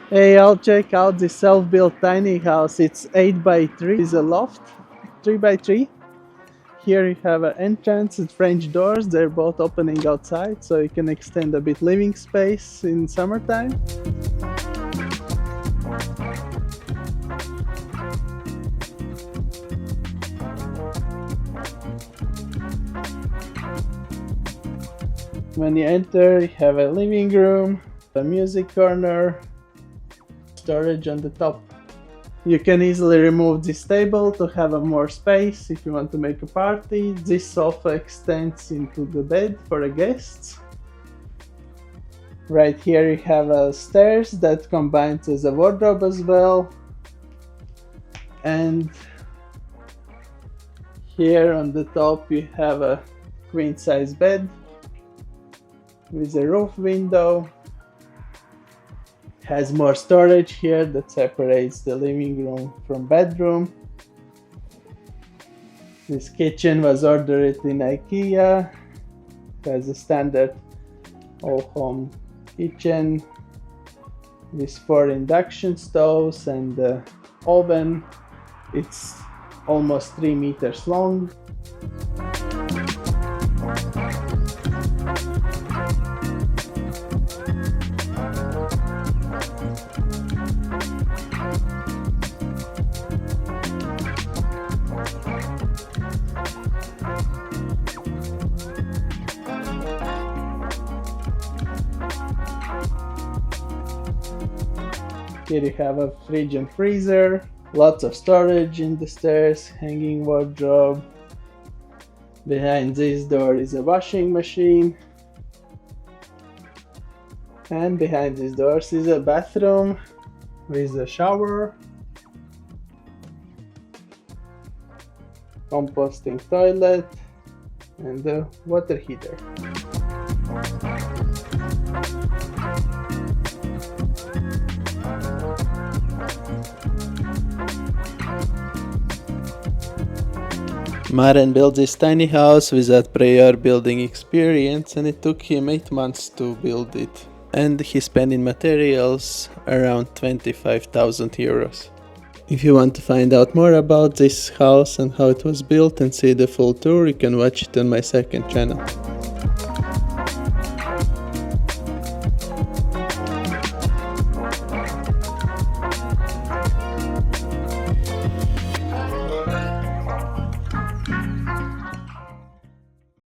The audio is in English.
Hey, I'll check out this self-built tiny house. It's 8 by 3. It's a loft, 3 by 3. Here you have an entrance with French doors. They're both opening outside, so you can extend a bit living space in summertime. When you enter, you have a living room, a music corner, storage on the top. You can easily remove this table to have a more space if you want to make a party. This sofa extends into the bed for the guests. Right here you have a stairs that combines as a wardrobe as well. And here on the top you have a queen size bed with a roof window. Has more storage here that separates the living room from bedroom. This kitchen was ordered in IKEA. Has a standard all-home kitchen with 4 induction stoves and the oven. It's almost 3 meters long. Here you have a fridge and freezer, lots of storage in the stairs, hanging wardrobe. Behind this door is a washing machine. And behind these doors is a bathroom with a shower, composting toilet, and a water heater. Maren built this tiny house without prior building experience, and it took him 8 months to build it. And he spent in materials around 25,000 euros. If you want to find out more about this house and how it was built and see the full tour, you can watch it on my second channel.